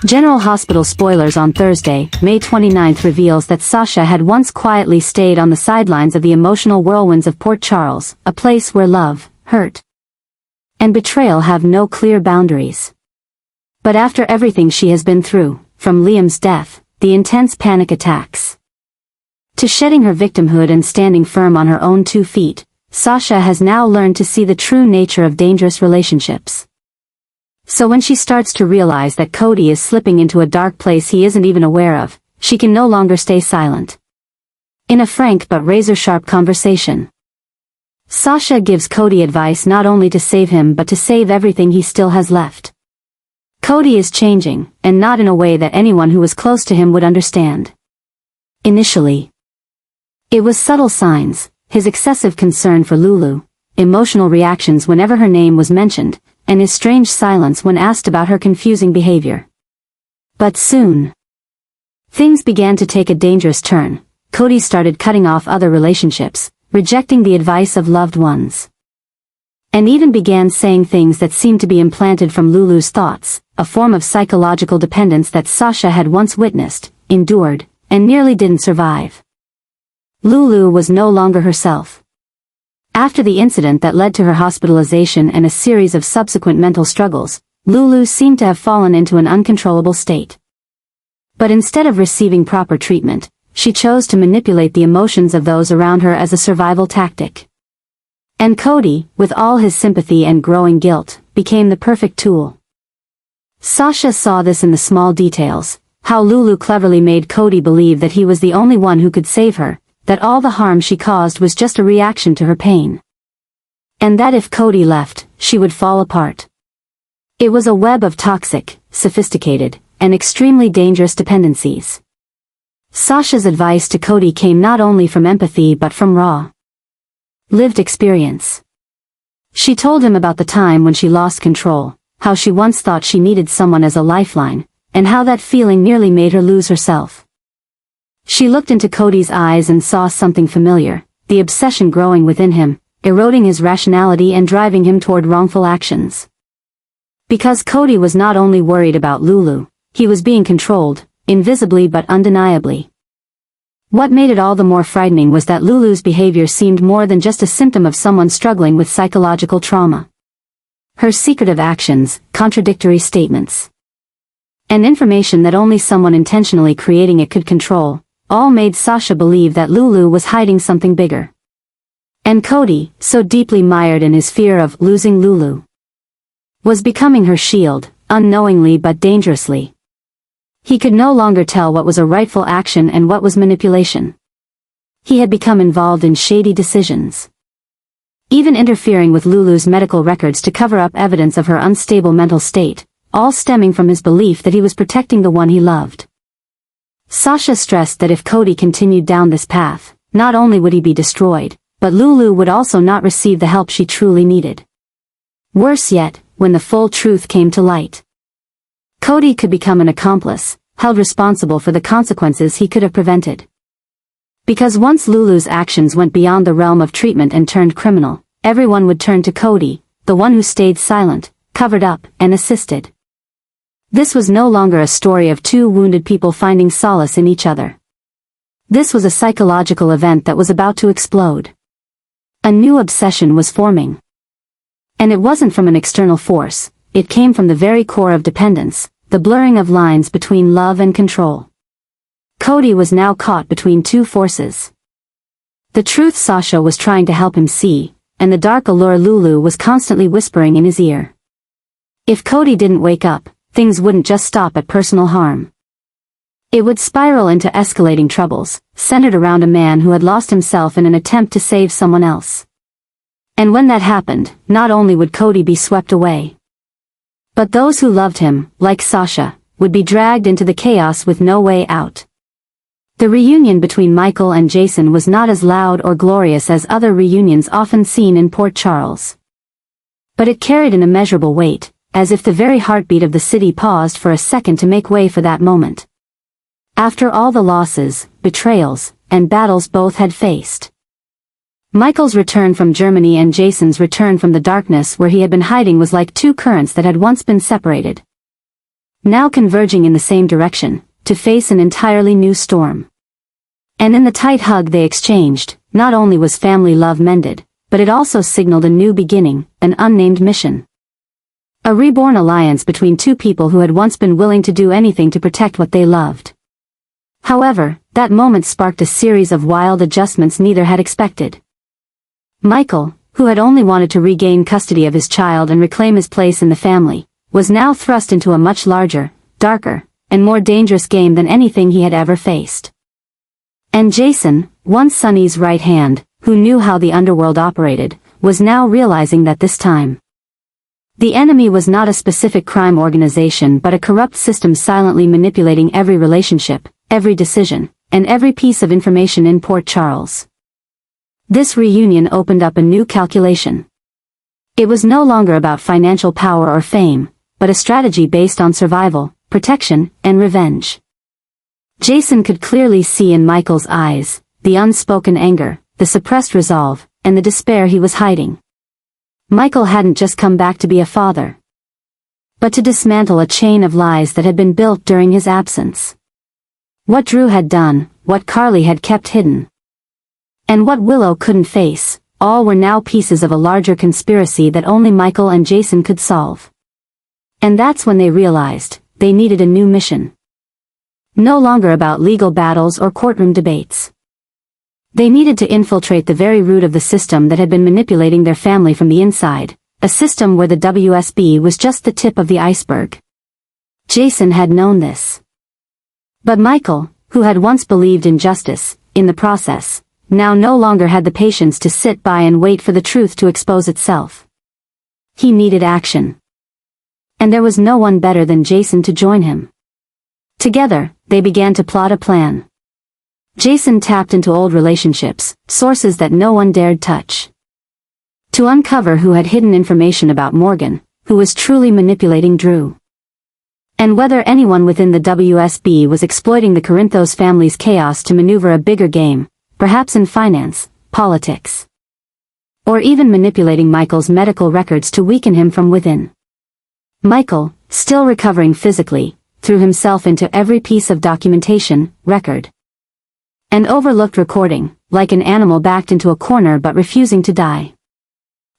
General Hospital spoilers on Thursday, May 29 reveals that Sasha had once quietly stayed on the sidelines of the emotional whirlwinds of Port Charles, a place where love, hurt, and betrayal have no clear boundaries. But after everything she has been through, from Liam's death, the intense panic attacks, to shedding her victimhood and standing firm on her own 2 feet, Sasha has now learned to see the true nature of dangerous relationships. So when she starts to realize that Cody is slipping into a dark place he isn't even aware of, she can no longer stay silent. In a frank but razor-sharp conversation, Sasha gives Cody advice not only to save him but to save everything he still has left. Cody is changing, and not in a way that anyone who was close to him would understand. Initially, it was subtle signs, his excessive concern for Lulu, emotional reactions whenever her name was mentioned, and his strange silence when asked about her confusing behavior. But soon, things began to take a dangerous turn. Cody started cutting off other relationships, rejecting the advice of loved ones, and even began saying things that seemed to be implanted from Lulu's thoughts, a form of psychological dependence that Sasha had once witnessed, endured, and nearly didn't survive. Lulu was no longer herself. After the incident that led to her hospitalization and a series of subsequent mental struggles, Lulu seemed to have fallen into an uncontrollable state. But instead of receiving proper treatment, she chose to manipulate the emotions of those around her as a survival tactic. And Cody, with all his sympathy and growing guilt, became the perfect tool. Sasha saw this in the small details, how Lulu cleverly made Cody believe that he was the only one who could save her, that all the harm she caused was just a reaction to her pain, and that if Cody left, she would fall apart. It was a web of toxic, sophisticated, and extremely dangerous dependencies. Sasha's advice to Cody came not only from empathy but from raw, lived experience. She told him about the time when she lost control, how she once thought she needed someone as a lifeline, and how that feeling nearly made her lose herself. She looked into Cody's eyes and saw something familiar, the obsession growing within him, eroding his rationality and driving him toward wrongful actions. Because Cody was not only worried about Lulu, he was being controlled, invisibly but undeniably. What made it all the more frightening was that Lulu's behavior seemed more than just a symptom of someone struggling with psychological trauma. Her secretive actions, contradictory statements, and information that only someone intentionally creating it could control, all made Sasha believe that Lulu was hiding something bigger. And Cody, so deeply mired in his fear of losing Lulu, was becoming her shield, unknowingly but dangerously. He could no longer tell what was a rightful action and what was manipulation. He had become involved in shady decisions, even interfering with Lulu's medical records to cover up evidence of her unstable mental state, all stemming from his belief that he was protecting the one he loved. Sasha stressed that if Cody continued down this path, not only would he be destroyed, but Lulu would also not receive the help she truly needed. Worse yet, when the full truth came to light, Cody could become an accomplice, held responsible for the consequences he could have prevented. Because once Lulu's actions went beyond the realm of treatment and turned criminal, everyone would turn to Cody, the one who stayed silent, covered up, and assisted. This was no longer a story of 2 wounded people finding solace in each other. This was a psychological event that was about to explode. A new obsession was forming. And it wasn't from an external force, it came from the very core of dependence, the blurring of lines between love and control. Cody was now caught between 2 forces. The truth Sasha was trying to help him see, and the dark allure Lulu was constantly whispering in his ear. If Cody didn't wake up, things wouldn't just stop at personal harm. It would spiral into escalating troubles, centered around a man who had lost himself in an attempt to save someone else. And when that happened, not only would Cody be swept away, but those who loved him, like Sasha, would be dragged into the chaos with no way out. The reunion between Michael and Jason was not as loud or glorious as other reunions often seen in Port Charles. But it carried an immeasurable weight, as if the very heartbeat of the city paused for a second to make way for that moment. After all the losses, betrayals, and battles both had faced, Michael's return from Germany and Jason's return from the darkness where he had been hiding was like 2 currents that had once been separated. now converging in the same direction, to face an entirely new storm. And in the tight hug they exchanged, not only was family love mended, but it also signaled a new beginning, an unnamed mission. A reborn alliance between two people who had once been willing to do anything to protect what they loved. However, that moment sparked a series of wild adjustments neither had expected. Michael, who had only wanted to regain custody of his child and reclaim his place in the family, was now thrust into a much larger, darker, and more dangerous game than anything he had ever faced. And Jason, once Sonny's right hand, who knew how the underworld operated, was now realizing that this time, the enemy was not a specific crime organization but a corrupt system silently manipulating every relationship, every decision, and every piece of information in Port Charles. This reunion opened up a new calculation. It was no longer about financial power or fame, but a strategy based on survival, protection, and revenge. Jason could clearly see in Michael's eyes, the unspoken anger, the suppressed resolve, and the despair he was hiding. Michael hadn't just come back to be a father, but to dismantle a chain of lies that had been built during his absence. What Drew had done, what Carly had kept hidden, and what Willow couldn't face, all were now pieces of a larger conspiracy that only Michael and Jason could solve. And that's when they realized, they needed a new mission. No longer about legal battles or courtroom debates. They needed to infiltrate the very root of the system that had been manipulating their family from the inside, a system where the WSB was just the tip of the iceberg. Jason had known this. But Michael, who had once believed in justice, in the process, now no longer had the patience to sit by and wait for the truth to expose itself. He needed action. And there was no one better than Jason to join him. Together, they began to plot a plan. Jason tapped into old relationships, sources that no one dared touch, to uncover who had hidden information about Morgan, who was truly manipulating Drew, and whether anyone within the WSB was exploiting the Corinthos family's chaos to maneuver a bigger game, perhaps in finance, politics, or even manipulating Michael's medical records to weaken him from within. Michael, still recovering physically, threw himself into every piece of documentation, record, and overlooked recording, like an animal backed into a corner but refusing to die.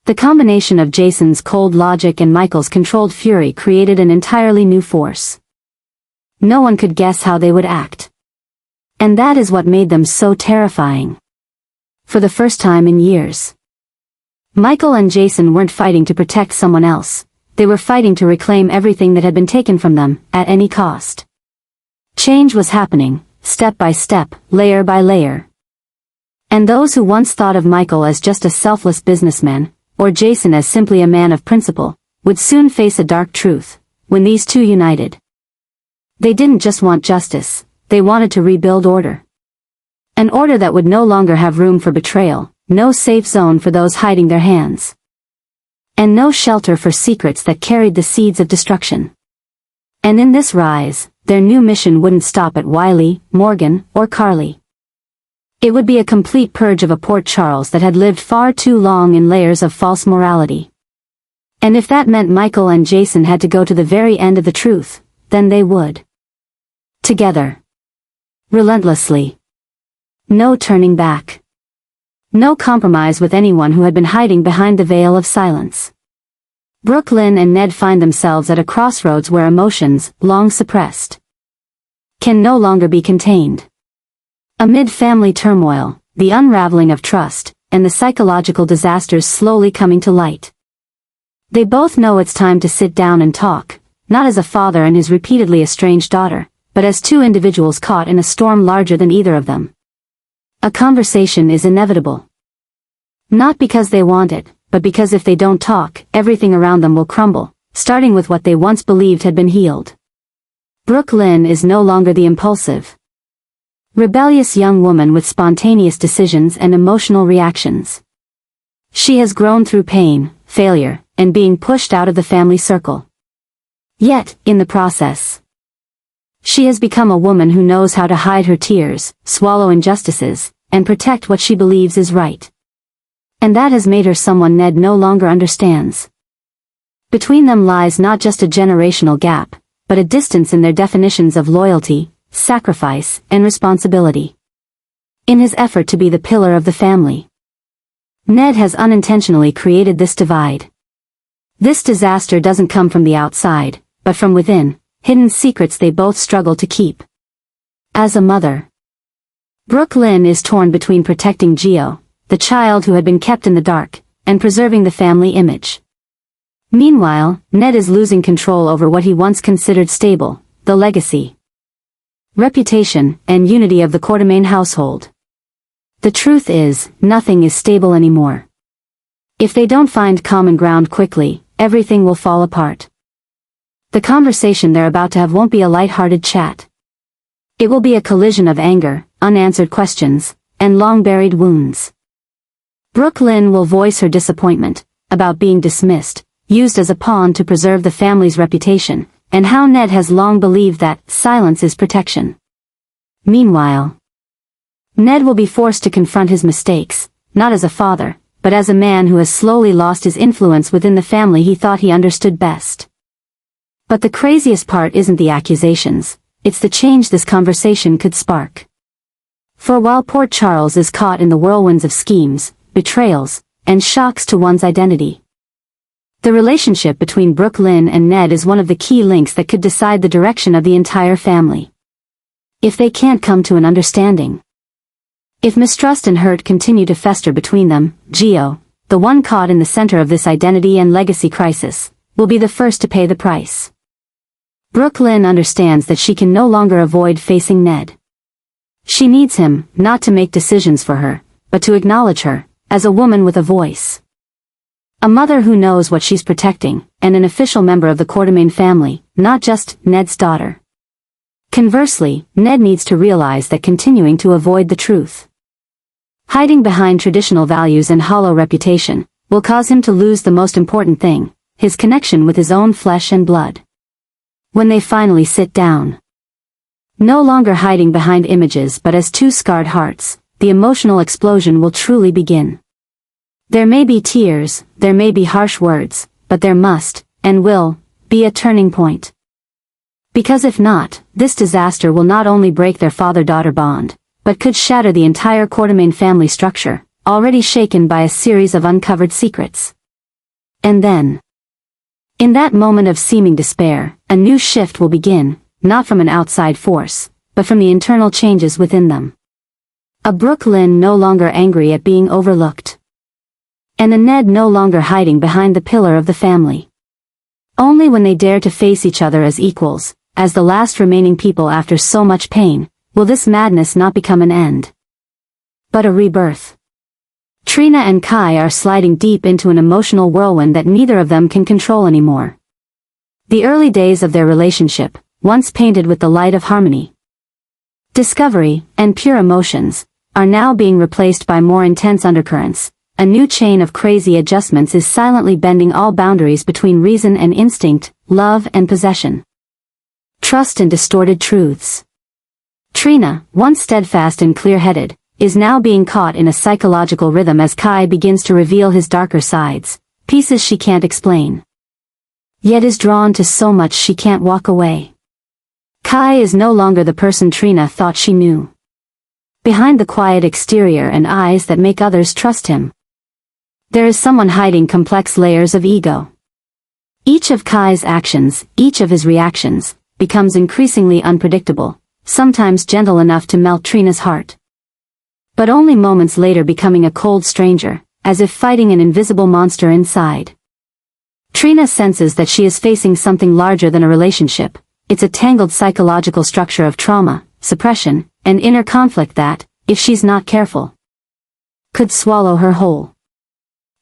The combination of Jason's cold logic and Michael's controlled fury created an entirely new force. No one could guess how they would act. And that is what made them so terrifying. For the first time in years, Michael and Jason weren't fighting to protect someone else, they were fighting to reclaim everything that had been taken from them, at any cost. Change was happening, step by step, layer by layer. And those who once thought of Michael as just a selfless businessman, or Jason as simply a man of principle, would soon face a dark truth, when these two united. They didn't just want justice, they wanted to rebuild order. An order that would no longer have room for betrayal, no safe zone for those hiding their hands, and no shelter for secrets that carried the seeds of destruction. And in this rise, their new mission wouldn't stop at Wiley, Morgan, or Carly. It would be a complete purge of a Port Charles that had lived far too long in layers of false morality. And if that meant Michael and Jason had to go to the very end of the truth, then they would. Together. Relentlessly. No turning back. No compromise with anyone who had been hiding behind the veil of silence. Brook Lynn and Ned find themselves at a crossroads where emotions, long suppressed, can no longer be contained. Amid family turmoil, the unraveling of trust, and the psychological disasters slowly coming to light, they both know it's time to sit down and talk, not as a father and his repeatedly estranged daughter, but as two individuals caught in a storm larger than either of them. A conversation is inevitable. Not because they want it, but because if they don't talk, everything around them will crumble, starting with what they once believed had been healed. Brook Lynn is no longer the impulsive, rebellious young woman with spontaneous decisions and emotional reactions. She has grown through pain, failure, and being pushed out of the family circle. Yet, in the process, she has become a woman who knows how to hide her tears, swallow injustices, and protect what she believes is right. And that has made her someone Ned no longer understands. Between them lies not just a generational gap, but a distance in their definitions of loyalty, sacrifice, and responsibility. In his effort to be the pillar of the family, Ned has unintentionally created this divide. This disaster doesn't come from the outside, but from within, hidden secrets they both struggle to keep. As a mother, Brook Lynn is torn between protecting Gio, the child who had been kept in the dark, and preserving the family image. Meanwhile, Ned is losing control over what he once considered stable, the legacy, reputation, and unity of the Quartermain household. The truth is, nothing is stable anymore. If they don't find common ground quickly, everything will fall apart. The conversation they're about to have won't be a light-hearted chat. It will be a collision of anger, unanswered questions, and long-buried wounds. Brook Lynn will voice her disappointment about being dismissed, used as a pawn to preserve the family's reputation, and how Ned has long believed that silence is protection. Meanwhile, Ned will be forced to confront his mistakes, not as a father, but as a man who has slowly lost his influence within the family he thought he understood best. But the craziest part isn't the accusations, it's the change this conversation could spark. For while Port Charles is caught in the whirlwinds of schemes, betrayals, and shocks to one's identity, the relationship between Brook Lynn and Ned is one of the key links that could decide the direction of the entire family. If they can't come to an understanding, if mistrust and hurt continue to fester between them, Gio, the one caught in the center of this identity and legacy crisis, will be the first to pay the price. Brook Lynn understands that she can no longer avoid facing Ned. She needs him, not to make decisions for her, but to acknowledge her, as a woman with a voice. A mother who knows what she's protecting, and an official member of the Quartermain family, not just Ned's daughter. Conversely, Ned needs to realize that continuing to avoid the truth, hiding behind traditional values and hollow reputation, will cause him to lose the most important thing, his connection with his own flesh and blood. When they finally sit down, no longer hiding behind images but as two scarred hearts, the emotional explosion will truly begin. There may be tears, there may be harsh words, but there must, and will, be a turning point. Because if not, this disaster will not only break their father-daughter bond, but could shatter the entire Quartermain family structure, already shaken by a series of uncovered secrets. And then, in that moment of seeming despair, a new shift will begin, not from an outside force, but from the internal changes within them. A Brook Lynn no longer angry at being overlooked, and a Ned no longer hiding behind the pillar of the family. Only when they dare to face each other as equals, as the last remaining people after so much pain, will this madness not become an end, but a rebirth. Trina and Kai are sliding deep into an emotional whirlwind that neither of them can control anymore. The early days of their relationship, once painted with the light of harmony, discovery, and pure emotions, are now being replaced by more intense undercurrents. A new chain of crazy adjustments is silently bending all boundaries between reason and instinct, love and possession, trust and distorted truths. Trina, once steadfast and clear-headed, is now being caught in a psychological rhythm as Kai begins to reveal his darker sides, pieces she can't explain, yet is drawn to so much she can't walk away. Kai is no longer the person Trina thought she knew. Behind the quiet exterior and eyes that make others trust him, there is someone hiding complex layers of ego. Each of Kai's actions, each of his reactions, becomes increasingly unpredictable, sometimes gentle enough to melt Trina's heart, but only moments later becoming a cold stranger, as if fighting an invisible monster inside. Trina senses that she is facing something larger than a relationship. It's a tangled psychological structure of trauma, suppression, and inner conflict that, if she's not careful, could swallow her whole.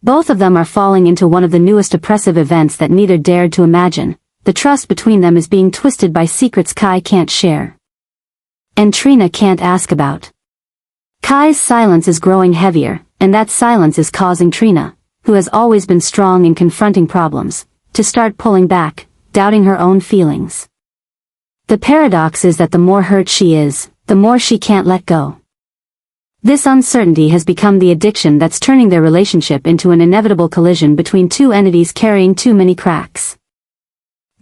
Both of them are falling into one of the newest oppressive events that neither dared to imagine. The trust between them is being twisted by secrets Kai can't share, and Trina can't ask about. Kai's silence is growing heavier, and that silence is causing Trina, who has always been strong in confronting problems, to start pulling back, doubting her own feelings. The paradox is that the more hurt she is, the more she can't let go. This uncertainty has become the addiction that's turning their relationship into an inevitable collision between two entities carrying too many cracks.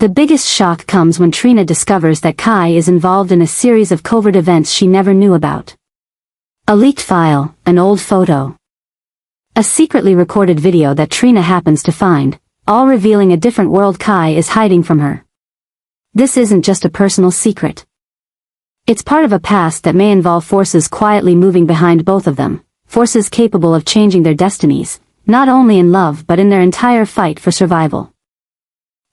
The biggest shock comes when Trina discovers that Kai is involved in a series of covert events she never knew about. A leaked file, an old photo, a secretly recorded video that Trina happens to find, all revealing a different world Kai is hiding from her. This isn't just a personal secret. It's part of a past that may involve forces quietly moving behind both of them, forces capable of changing their destinies, not only in love but in their entire fight for survival.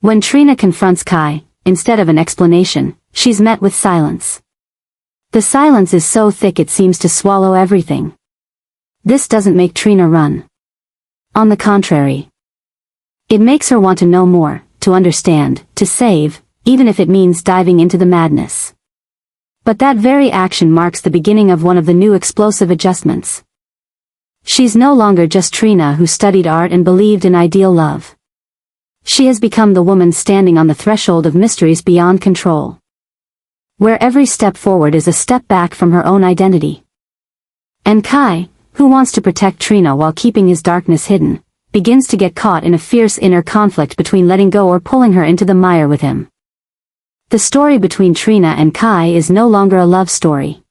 When Trina confronts Kai, instead of an explanation, she's met with silence. The silence is so thick it seems to swallow everything. This doesn't make Trina run. On the contrary, it makes her want to know more, to understand, to save, even if it means diving into the madness. But that very action marks the beginning of one of the new explosive adjustments. She's no longer just Trina who studied art and believed in ideal love. She has become the woman standing on the threshold of mysteries beyond control, where every step forward is a step back from her own identity. And Kai, who wants to protect Trina while keeping his darkness hidden, begins to get caught in a fierce inner conflict between letting go or pulling her into the mire with him. The story between Trina and Kai is no longer a love story.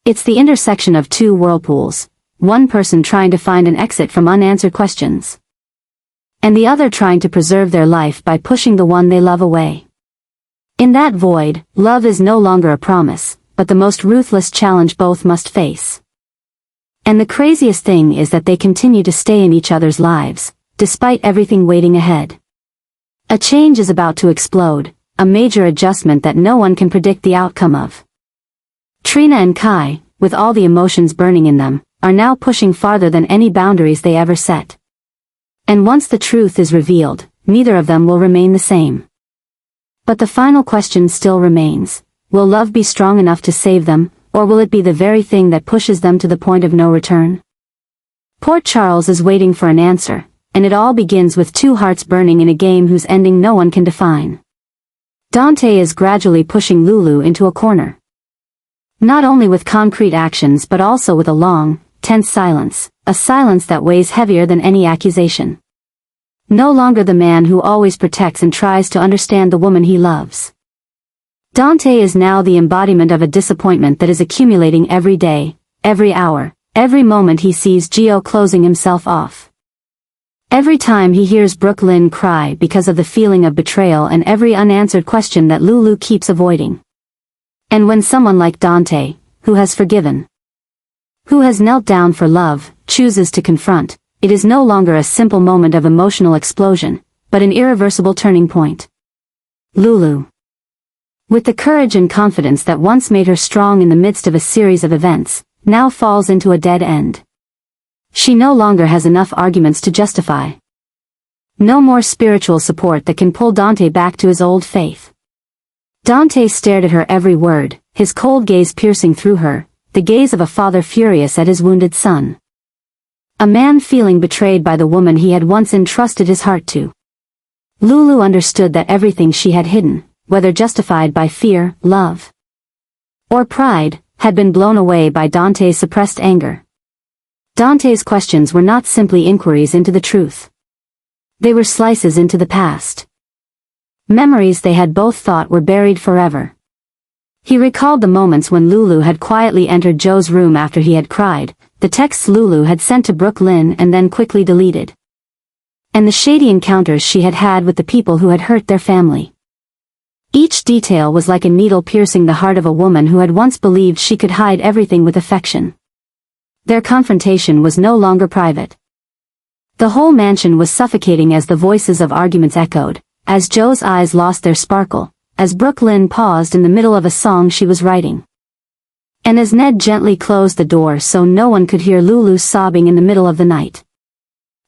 It's the intersection of two whirlpools, one person trying to find an exit from unanswered questions, and the other trying to preserve their life by pushing the one they love away. In that void, love is no longer a promise, but the most ruthless challenge both must face. And the craziest thing is that they continue to stay in each other's lives, despite everything waiting ahead. A change is about to explode, a major adjustment that no one can predict the outcome of. Trina and Kai, with all the emotions burning in them, are now pushing farther than any boundaries they ever set. And once the truth is revealed, neither of them will remain the same. But the final question still remains: will love be strong enough to save them, or will it be the very thing that pushes them to the point of no return? Port Charles is waiting for an answer, and it all begins with two hearts burning in a game whose ending no one can define. Dante is gradually pushing Lulu into a corner. Not only with concrete actions but also with a long, tense silence, a silence that weighs heavier than any accusation. No longer the man who always protects and tries to understand the woman he loves. Dante is now the embodiment of a disappointment that is accumulating every day, every hour, every moment he sees Gio closing himself off. Every time he hears Brook Lynn cry because of the feeling of betrayal and every unanswered question that Lulu keeps avoiding. And when someone like Dante, who has forgiven, who has knelt down for love, chooses to confront, it is no longer a simple moment of emotional explosion, but an irreversible turning point. Lulu, with the courage and confidence that once made her strong in the midst of a series of events, now falls into a dead end. She no longer has enough arguments to justify. No more spiritual support that can pull Dante back to his old faith. Dante stared at her every word, his cold gaze piercing through her, the gaze of a father furious at his wounded son. A man feeling betrayed by the woman he had once entrusted his heart to. Lulu understood that everything she had hidden, whether justified by fear, love, or pride, had been blown away by Dante's suppressed anger. Dante's questions were not simply inquiries into the truth. They were slices into the past. Memories they had both thought were buried forever. He recalled the moments when Lulu had quietly entered Joe's room after he had cried, the texts Lulu had sent to Brook Lynn and then quickly deleted, and the shady encounters she had had with the people who had hurt their family. Each detail was like a needle piercing the heart of a woman who had once believed she could hide everything with affection. Their confrontation was no longer private. The whole mansion was suffocating as the voices of arguments echoed, as Joe's eyes lost their sparkle, as Brook Lynn paused in the middle of a song she was writing, and as Ned gently closed the door so no one could hear Lulu sobbing in the middle of the night.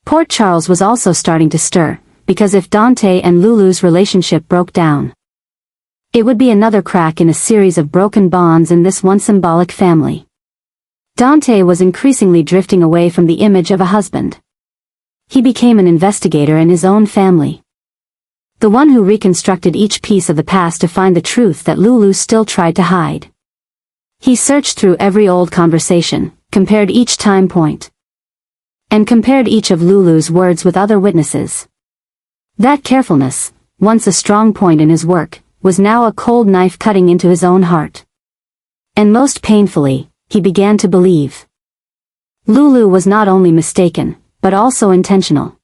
Port Charles was also starting to stir, because if Dante and Lulu's relationship broke down, it would be another crack in a series of broken bonds in this once symbolic family. Dante was increasingly drifting away from the image of a husband. He became an investigator in his own family. The one who reconstructed each piece of the past to find the truth that Lulu still tried to hide. He searched through every old conversation, compared each time point, and compared each of Lulu's words with other witnesses. That carefulness, once a strong point in his work, was now a cold knife cutting into his own heart. And most painfully, he began to believe. Lulu was not only mistaken, but also intentional.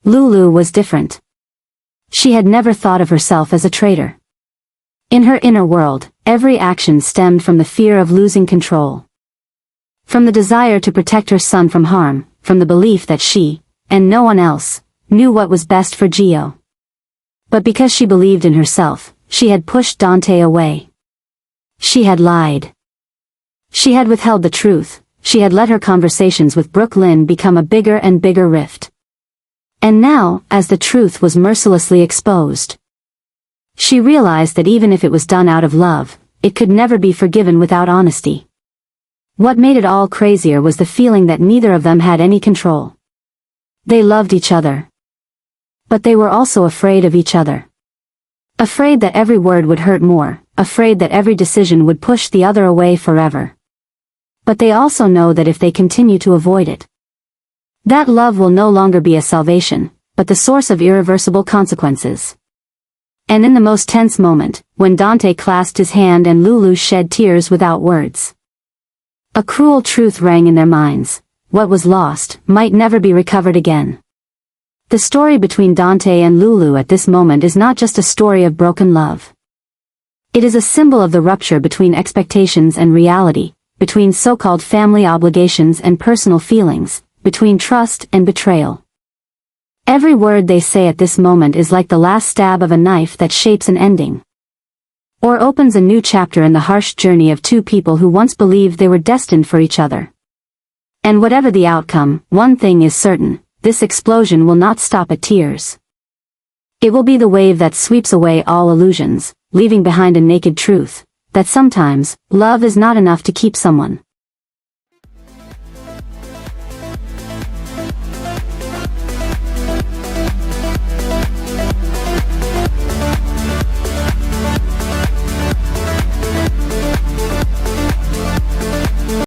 Lulu was different. She had never thought of herself as a traitor. In her inner world, every action stemmed from the fear of losing control. From the desire to protect her son from harm, from the belief that she, and no one else, knew what was best for Gio. But because she believed in herself, she had pushed Dante away. She had lied. She had withheld the truth, she had let her conversations with Brook Lynn become a bigger and bigger rift. And now, as the truth was mercilessly exposed, she realized that even if it was done out of love, it could never be forgiven without honesty. What made it all crazier was the feeling that neither of them had any control. They loved each other. But they were also afraid of each other. Afraid that every word would hurt more, afraid that every decision would push the other away forever. But they also know that if they continue to avoid it, that love will no longer be a salvation, but the source of irreversible consequences. And in the most tense moment, when Dante clasped his hand and Lulu shed tears without words, a cruel truth rang in their minds: what was lost might never be recovered again. The story between Dante and Lulu at this moment is not just a story of broken love. It is a symbol of the rupture between expectations and reality, between so-called family obligations and personal feelings, between trust and betrayal. Every word they say at this moment is like the last stab of a knife that shapes an ending, or opens a new chapter in the harsh journey of two people who once believed they were destined for each other. And whatever the outcome, one thing is certain: this explosion will not stop at tears. It will be the wave that sweeps away all illusions, leaving behind a naked truth, that sometimes, love is not enough to keep someone.